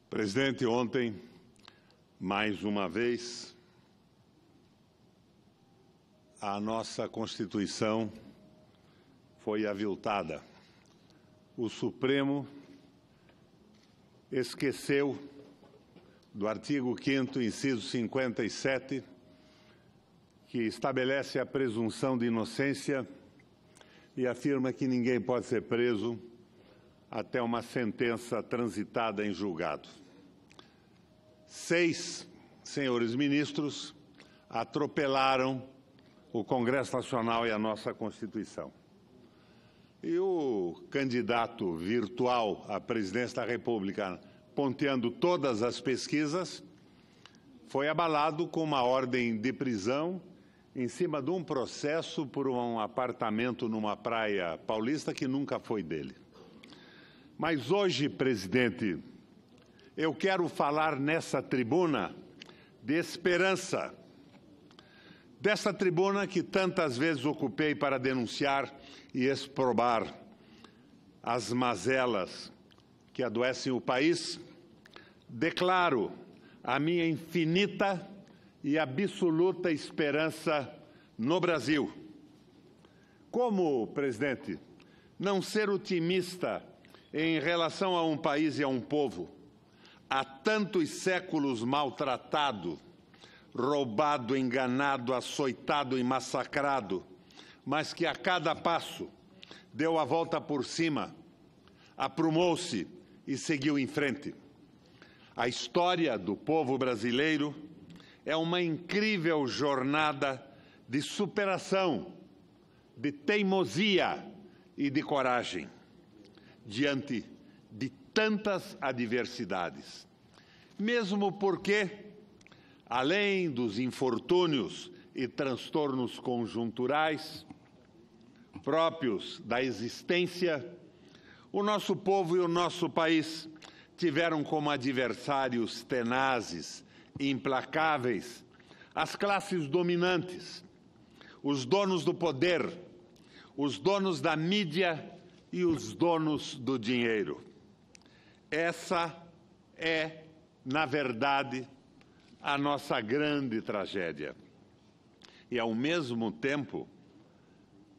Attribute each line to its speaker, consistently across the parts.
Speaker 1: Presidente, ontem, mais uma vez, a nossa Constituição foi aviltada. O Supremo esqueceu do artigo 5º, inciso 57, que estabelece a presunção de inocência e afirma que ninguém pode ser preso até uma sentença transitada em julgado. 6 senhores ministros atropelaram o Congresso Nacional e a nossa Constituição. E o candidato virtual à presidência da República, ponteando todas as pesquisas, foi abalado com uma ordem de prisão em cima de um processo por um apartamento numa praia paulista que nunca foi dele. Mas hoje, presidente, eu quero falar nessa tribuna de esperança. Dessa tribuna que tantas vezes ocupei para denunciar e exprobar as mazelas que adoecem o país, declaro a minha infinita e absoluta esperança no Brasil. Como, presidente, não ser otimista em relação a um país e a um povo há tantos séculos maltratado, roubado, enganado, açoitado e massacrado, mas que a cada passo deu a volta por cima, aprumou-se e seguiu em frente. A história do povo brasileiro é uma incrível jornada de superação, de teimosia e de coragem, diante de tantas adversidades. Mesmo porque, além dos infortúnios e transtornos conjunturais próprios da existência, o nosso povo e o nosso país tiveram como adversários tenazes e implacáveis as classes dominantes, os donos do poder, os donos da mídia e os donos do dinheiro. Essa é, na verdade, a nossa grande tragédia. E, ao mesmo tempo,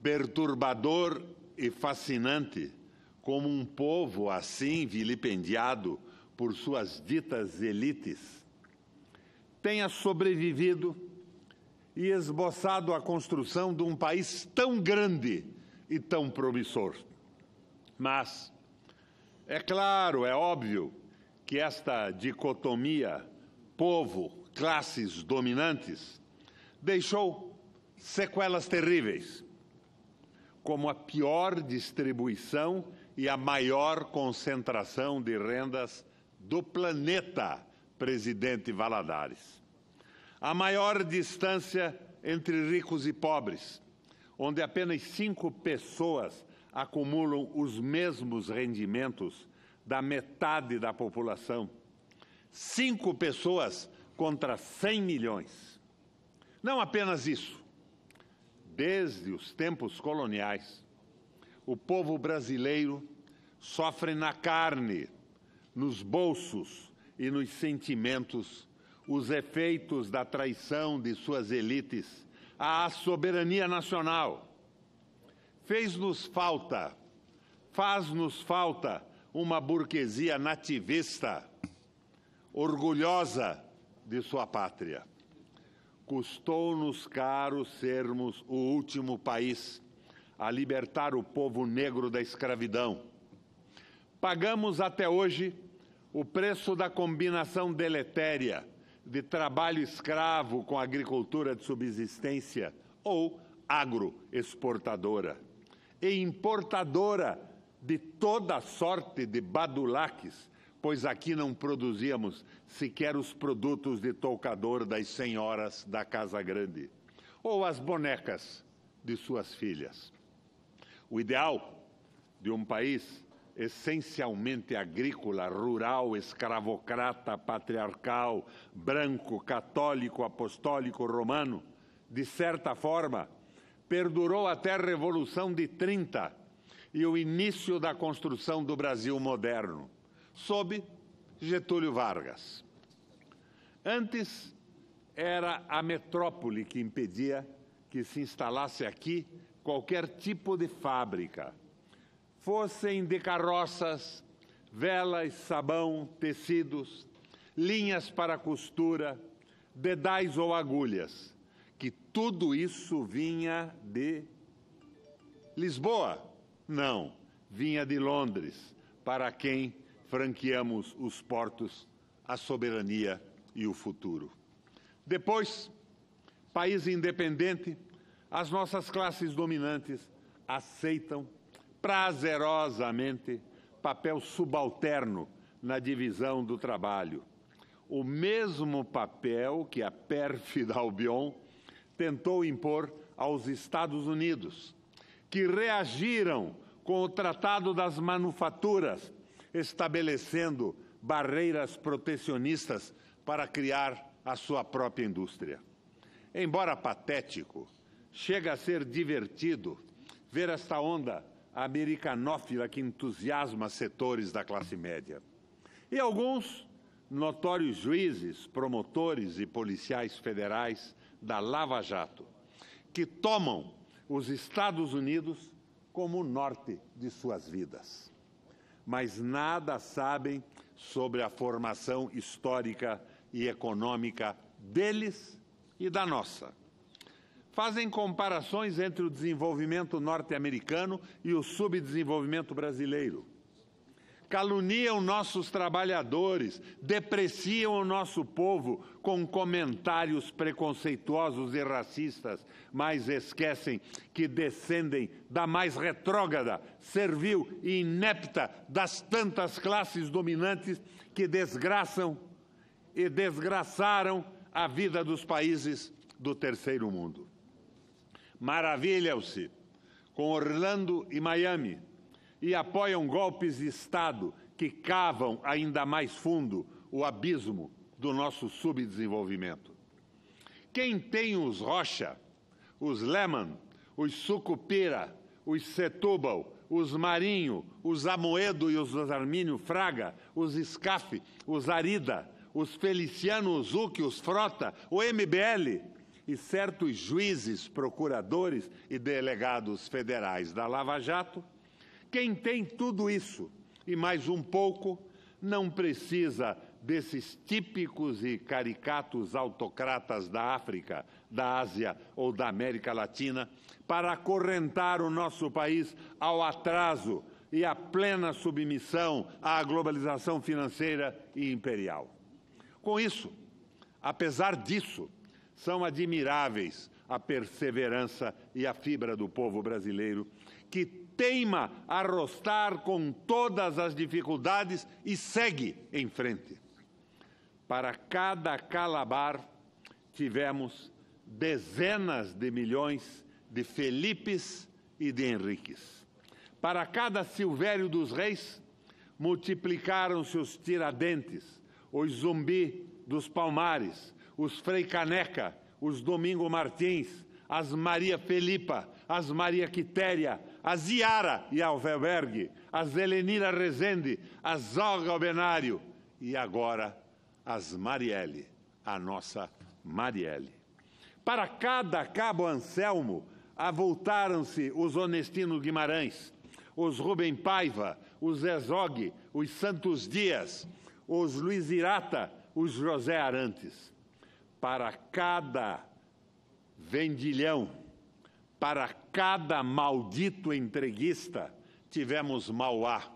Speaker 1: perturbador e fascinante como um povo assim vilipendiado por suas ditas elites tenha sobrevivido e esboçado a construção de um país tão grande e tão promissor. Mas é claro, é óbvio que esta dicotomia povo, classes dominantes deixou sequelas terríveis, como a pior distribuição e a maior concentração de rendas do planeta, presidente Valadares. A maior distância entre ricos e pobres, onde apenas 5 pessoas acumulam os mesmos rendimentos da metade da população. 5 pessoas contra 100 milhões. Não apenas isso. Desde os tempos coloniais, o povo brasileiro sofre na carne, nos bolsos e nos sentimentos os efeitos da traição de suas elites à soberania nacional. Faz-nos falta uma burguesia nativista, orgulhosa de sua pátria. Custou-nos caro sermos o último país a libertar o povo negro da escravidão. Pagamos até hoje o preço da combinação deletéria de trabalho escravo com agricultura de subsistência ou agroexportadora e importadora de toda sorte de badulaques, pois aqui não produzíamos sequer os produtos de toucador das senhoras da Casa Grande, ou as bonecas de suas filhas. O ideal de um país essencialmente agrícola, rural, escravocrata, patriarcal, branco, católico, apostólico, romano, de certa forma, perdurou até a Revolução de 30 e o início da construção do Brasil moderno, sob Getúlio Vargas. Antes, era a metrópole que impedia que se instalasse aqui qualquer tipo de fábrica, fossem de carroças, velas, sabão, tecidos, linhas para costura, dedais ou agulhas, que tudo isso vinha de Lisboa? Não, vinha de Londres, para quem franqueamos os portos, a soberania e o futuro. Depois, país independente, as nossas classes dominantes aceitam prazerosamente papel subalterno na divisão do trabalho. O mesmo papel que a pérfida Albion tentou impor aos Estados Unidos, que reagiram com o Tratado das Manufaturas, estabelecendo barreiras protecionistas para criar a sua própria indústria. Embora patético, chega a ser divertido ver esta onda americanófila que entusiasma setores da classe média. E alguns notórios juízes, promotores e policiais federais da Lava Jato, que tomam os Estados Unidos como o norte de suas vidas. Mas nada sabem sobre a formação histórica e econômica deles e da nossa. Fazem comparações entre o desenvolvimento norte-americano e o subdesenvolvimento brasileiro. Caluniam nossos trabalhadores, depreciam o nosso povo com comentários preconceituosos e racistas, mas esquecem que descendem da mais retrógrada, servil e inepta das tantas classes dominantes que desgraçam e desgraçaram a vida dos países do terceiro mundo. Maravilham-se com Orlando e Miami e apoiam golpes de Estado que cavam ainda mais fundo o abismo do nosso subdesenvolvimento. Quem tem os Rocha, os Lehmann, os Sucupira, os Setúbal, os Marinho, os Amoedo e os Armínio Fraga, os Scaf, os Arida, os Feliciano Uzuc, os Frota, o MBL e certos juízes, procuradores e delegados federais da Lava Jato, quem tem tudo isso e mais um pouco não precisa desses típicos e caricatos autocratas da África, da Ásia ou da América Latina para acorrentar o nosso país ao atraso e à plena submissão à globalização financeira e imperial. Com isso, apesar disso, são admiráveis a perseverança e a fibra do povo brasileiro, que teima arrostar com todas as dificuldades e segue em frente. Para cada Calabar, tivemos dezenas de milhões de Felipes e de Henriques. Para cada Silvério dos Reis, multiplicaram-se os Tiradentes, os Zumbi dos Palmares, os Frei Caneca, os Domingo Martins, as Maria Felipa, as Maria Quitéria, as Iara e Alvelbergue, as Helenira Rezende, as Olga Albenário e agora as Marielle, a nossa Marielle. Para cada Cabo Anselmo, avultaram-se os Honestino Guimarães, os Rubem Paiva, os Ezog, os Santos Dias, os Luiz Irata, os José Arantes. Para cada vendilhão, para cada maldito entreguista, tivemos Mauá,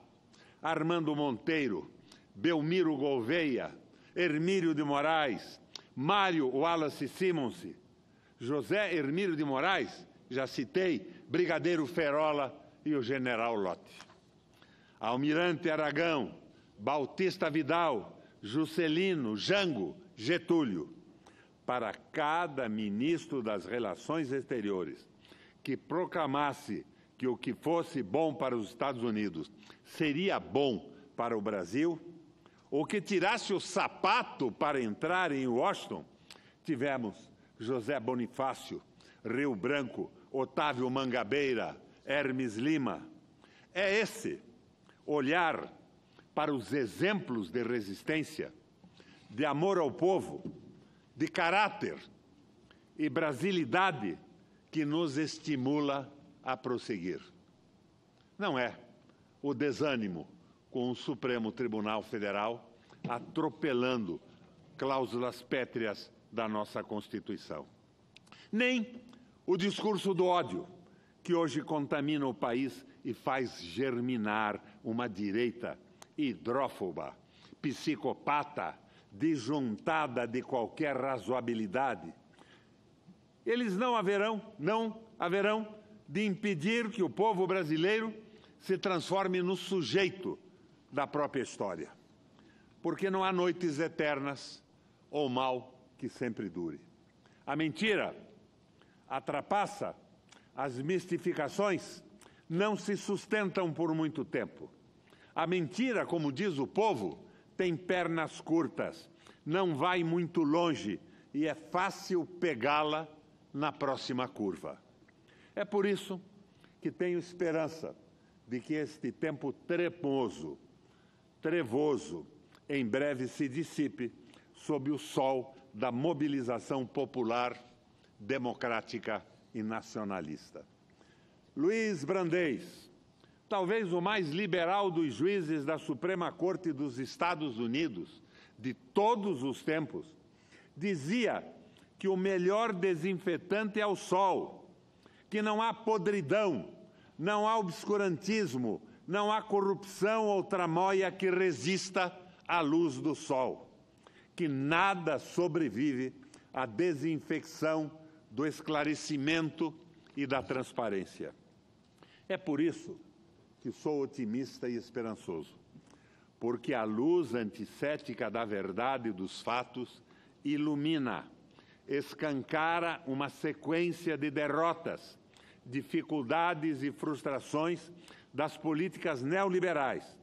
Speaker 1: Armando Monteiro, Belmiro Gouveia, Hermílio de Moraes, Mário Wallace Simonsi, José Hermílio de Moraes, já citei, Brigadeiro Ferola e o General Lott. Almirante Aragão, Bautista Vidal, Juscelino, Jango, Getúlio. Para cada ministro das Relações Exteriores que proclamasse que o que fosse bom para os Estados Unidos seria bom para o Brasil, ou que tirasse o sapato para entrar em Washington, tivemos José Bonifácio, Rio Branco, Otávio Mangabeira, Hermes Lima. É esse olhar para os exemplos de resistência, de amor ao povo, de caráter e brasilidade que nos estimula a prosseguir. Não é o desânimo com o Supremo Tribunal Federal atropelando cláusulas pétreas da nossa Constituição. Nem o discurso do ódio, que hoje contamina o país e faz germinar uma direita hidrófoba, psicopata, disjuntada de qualquer razoabilidade. Eles não haverão de impedir que o povo brasileiro se transforme no sujeito da própria história, porque não há noites eternas ou mal que sempre dure. A mentira, a trapaça, as mistificações não se sustentam por muito tempo. A mentira, como diz o povo, tem pernas curtas, não vai muito longe e é fácil pegá-la na próxima curva. É por isso que tenho esperança de que este tempo trevoso, em breve se dissipe sob o sol da mobilização popular, democrática e nacionalista. Luiz Brandez, talvez o mais liberal dos juízes da Suprema Corte dos Estados Unidos de todos os tempos, dizia que o melhor desinfetante é o sol, que não há podridão, não há obscurantismo, não há corrupção ou tramóia que resista à luz do sol, que nada sobrevive à desinfecção do esclarecimento e da transparência. É por isso que sou otimista e esperançoso, porque a luz anticética da verdade e dos fatos ilumina, escancara uma sequência de derrotas, dificuldades e frustrações das políticas neoliberais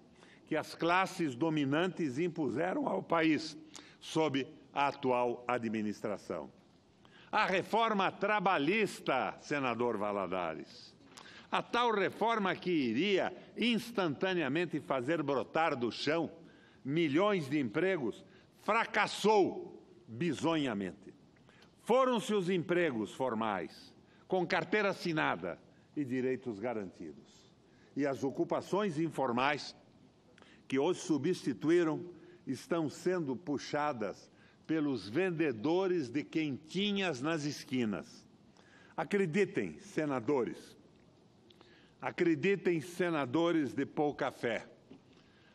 Speaker 1: que as classes dominantes impuseram ao país sob a atual administração. A reforma trabalhista, senador Valadares, a tal reforma que iria instantaneamente fazer brotar do chão milhões de empregos, fracassou bizonhamente. Foram-se os empregos formais, com carteira assinada e direitos garantidos. E as ocupações informais, que hoje substituíram, estão sendo puxadas pelos vendedores de quentinhas nas esquinas. Acreditem, senadores de pouca fé,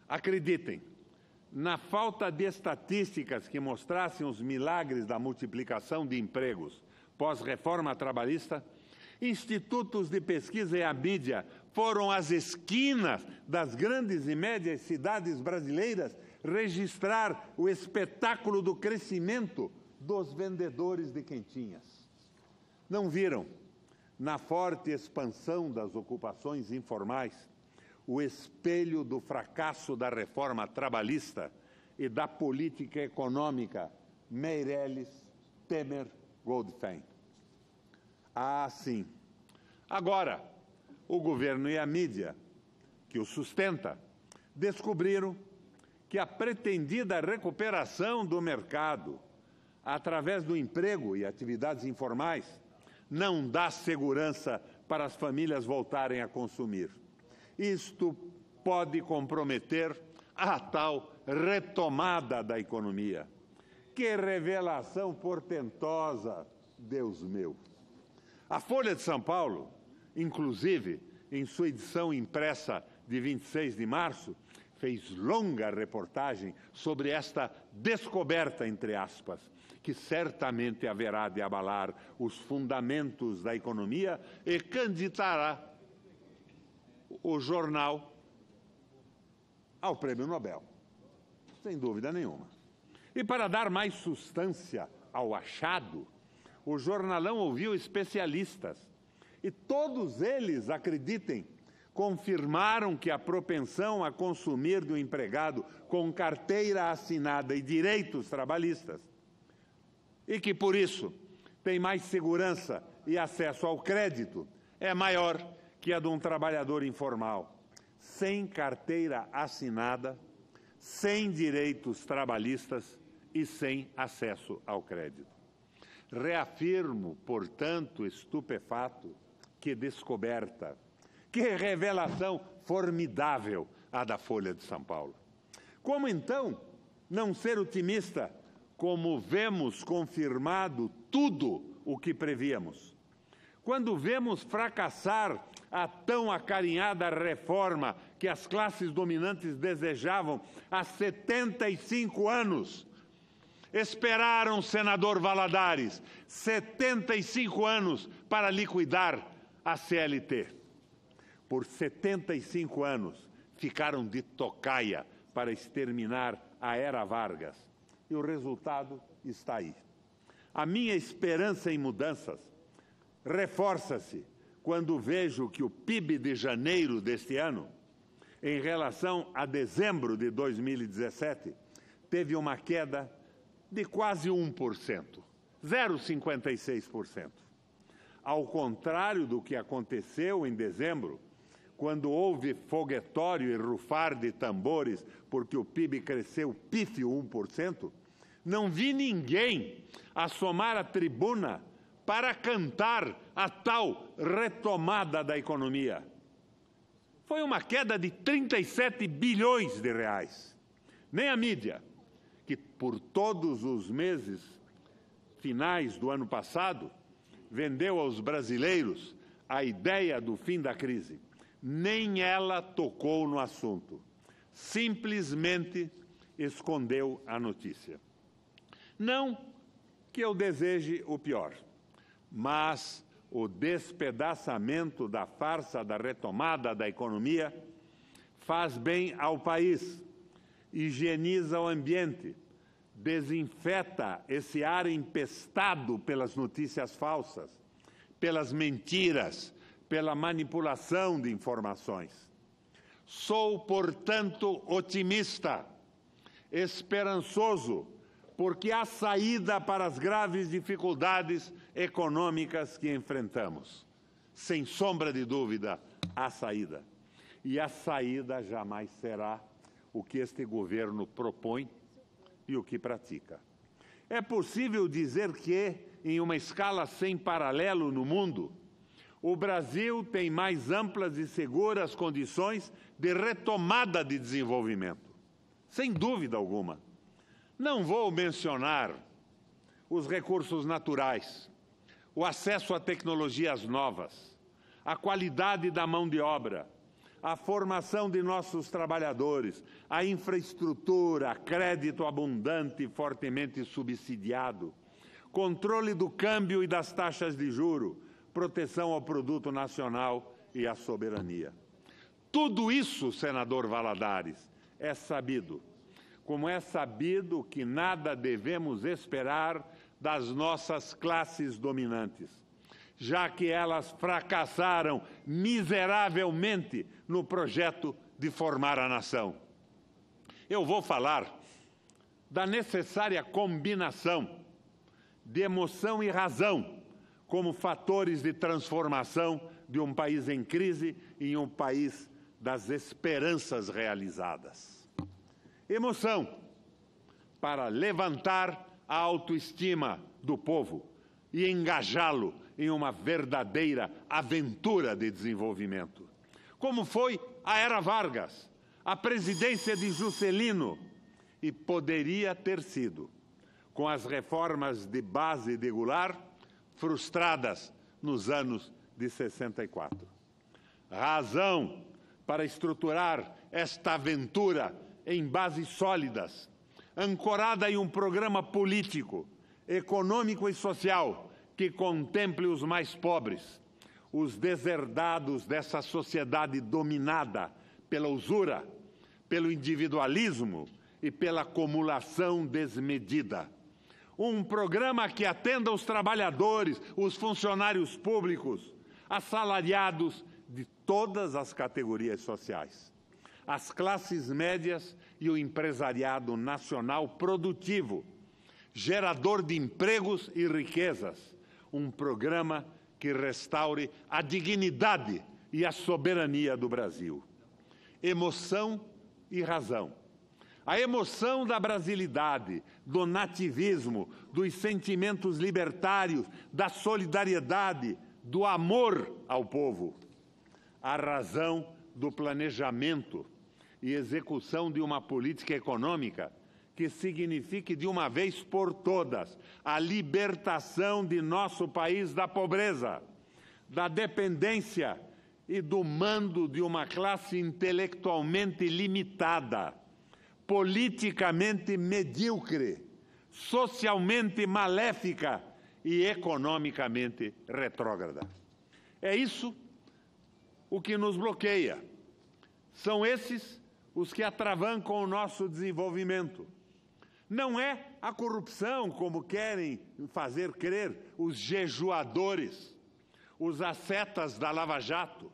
Speaker 1: acreditem, na falta de estatísticas que mostrassem os milagres da multiplicação de empregos pós-reforma trabalhista, institutos de pesquisa e a mídia foram às esquinas das grandes e médias cidades brasileiras registrar o espetáculo do crescimento dos vendedores de quentinhas. Não viram, na forte expansão das ocupações informais, o espelho do fracasso da reforma trabalhista e da política econômica Meirelles, Temer, Goldfein. Ah, sim. Agora, o governo e a mídia, que o sustenta, descobriram que a pretendida recuperação do mercado através do emprego e atividades informais não dá segurança para as famílias voltarem a consumir. Isto pode comprometer a tal retomada da economia. Que revelação portentosa, Deus meu! A Folha de São Paulo, inclusive, em sua edição impressa de 26 de março, fez longa reportagem sobre esta descoberta, entre aspas, que certamente haverá de abalar os fundamentos da economia e candidatará o jornal ao Prêmio Nobel, sem dúvida nenhuma. E para dar mais substância ao achado, o jornalão ouviu especialistas e todos eles, acreditem, confirmaram que a propensão a consumir do empregado com carteira assinada e direitos trabalhistas e que, por isso, tem mais segurança e acesso ao crédito, é maior que a de um trabalhador informal, sem carteira assinada sem direitos trabalhistas e sem acesso ao crédito. Reafirmo, portanto, estupefato, que descoberta, que revelação formidável a da Folha de São Paulo. Como, então, não ser otimista, como vemos confirmado tudo o que prevíamos? Quando vemos fracassar a tão acarinhada reforma que as classes dominantes desejavam há 75 anos. Esperaram, senador Valadares, 75 anos para liquidar a CLT. Por 75 anos ficaram de tocaia para exterminar a era Vargas. E o resultado está aí. A minha esperança em mudanças reforça-se quando vejo que o PIB de janeiro deste ano, em relação a dezembro de 2017, teve uma queda de quase 1%, 0,56%. Ao contrário do que aconteceu em dezembro, quando houve foguetório e rufar de tambores porque o PIB cresceu pífio 1%, não vi ninguém assomar à tribuna para cantar a tal retomada da economia. Foi uma queda de 37 bilhões de reais. Nem a mídia, que por todos os meses finais do ano passado vendeu aos brasileiros a ideia do fim da crise, nem ela tocou no assunto. Simplesmente escondeu a notícia. Não que eu deseje o pior, mas o despedaçamento da farsa da retomada da economia faz bem ao país, higieniza o ambiente, desinfeta esse ar empestado pelas notícias falsas, pelas mentiras, pela manipulação de informações. Sou, portanto, otimista, esperançoso, porque há saída para as graves dificuldades econômicas que enfrentamos. Sem sombra de dúvida, há saída. E a saída jamais será o que este governo propõe e o que pratica. É possível dizer que, em uma escala sem paralelo no mundo, o Brasil tem mais amplas e seguras condições de retomada de desenvolvimento. Sem dúvida alguma. Não vou mencionar os recursos naturais, o acesso a tecnologias novas, a qualidade da mão de obra, a formação de nossos trabalhadores, a infraestrutura, crédito abundante e fortemente subsidiado, controle do câmbio e das taxas de juro, proteção ao produto nacional e à soberania. Tudo isso, senador Valadares, é sabido. Como é sabido que nada devemos esperar das nossas classes dominantes, já que elas fracassaram miseravelmente no projeto de formar a nação. Eu vou falar da necessária combinação de emoção e razão como fatores de transformação de um país em crise em um país das esperanças realizadas. Emoção para levantar a autoestima do povo e engajá-lo em uma verdadeira aventura de desenvolvimento. Como foi a era Vargas, a presidência de Juscelino, e poderia ter sido, com as reformas de base de Goulart, frustradas nos anos de 64. Razão para estruturar esta aventura em bases sólidas, ancorada em um programa político, econômico e social que contemple os mais pobres, os deserdados dessa sociedade dominada pela usura, pelo individualismo e pela acumulação desmedida. Um programa que atenda os trabalhadores, os funcionários públicos, assalariados de todas as categorias sociais, as classes médias e o empresariado nacional produtivo, gerador de empregos e riquezas, um programa que restaure a dignidade e a soberania do Brasil. Emoção e razão. A emoção da brasilidade, do nativismo, dos sentimentos libertários, da solidariedade, do amor ao povo. A razão do planejamento e execução de uma política econômica que signifique de uma vez por todas a libertação de nosso país da pobreza, da dependência e do mando de uma classe intelectualmente limitada, politicamente medíocre, socialmente maléfica e economicamente retrógrada. É isso o que nos bloqueia. São esses os que atravancam o nosso desenvolvimento. Não é a corrupção, como querem fazer crer os jejuadores, os ascetas da Lava Jato.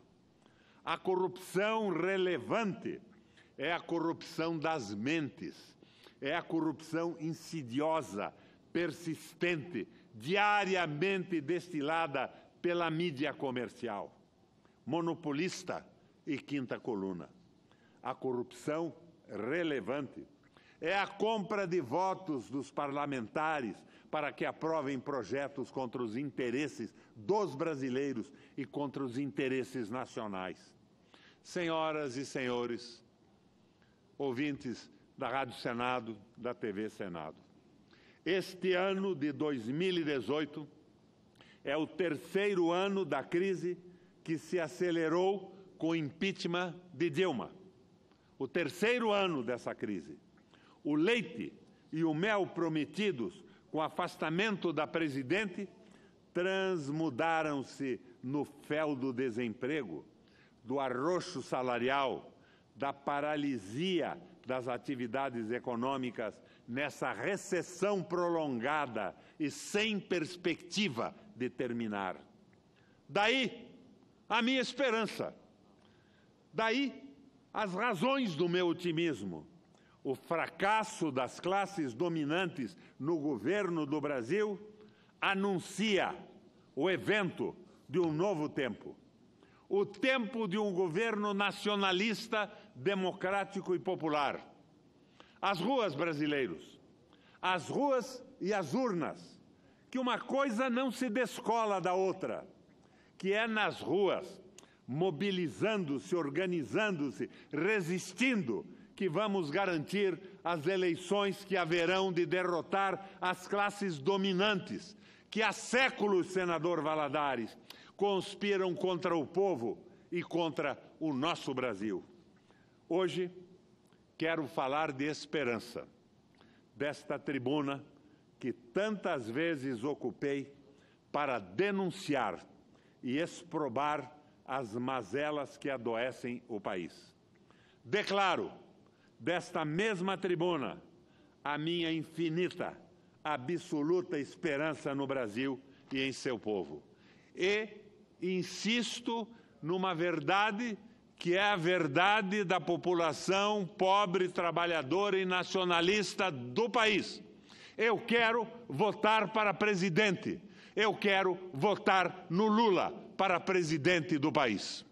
Speaker 1: A corrupção relevante é a corrupção das mentes, é a corrupção insidiosa, persistente, diariamente destilada pela mídia comercial, monopolista e quinta coluna. A corrupção relevante é a compra de votos dos parlamentares para que aprovem projetos contra os interesses dos brasileiros e contra os interesses nacionais. Senhoras e senhores, ouvintes da Rádio Senado, da TV Senado, este ano de 2018 é o terceiro ano da crise que se acelerou com o impeachment de Dilma. O terceiro ano dessa crise. O leite e o mel prometidos com o afastamento da presidente transmudaram-se no fel do desemprego, do arroxo salarial, da paralisia das atividades econômicas nessa recessão prolongada e sem perspectiva de terminar. Daí a minha esperança. Daí as razões do meu otimismo. O fracasso das classes dominantes no governo do Brasil anuncia o evento de um novo tempo. O tempo de um governo nacionalista, democrático e popular. As ruas, brasileiros, as ruas e as urnas, que uma coisa não se descola da outra, que é nas ruas, mobilizando-se, organizando-se, resistindo, que vamos garantir as eleições que haverão de derrotar as classes dominantes, que há séculos, senador Valadares, conspiram contra o povo e contra o nosso Brasil. Hoje, quero falar de esperança, desta tribuna que tantas vezes ocupei para denunciar e exprobar as mazelas que adoecem o país. Declaro desta mesma tribuna a minha infinita, absoluta esperança no Brasil e em seu povo. E insisto numa verdade que é a verdade da população pobre, trabalhadora e nacionalista do país. Eu quero votar para presidente. Eu quero votar no Lula para presidente do país.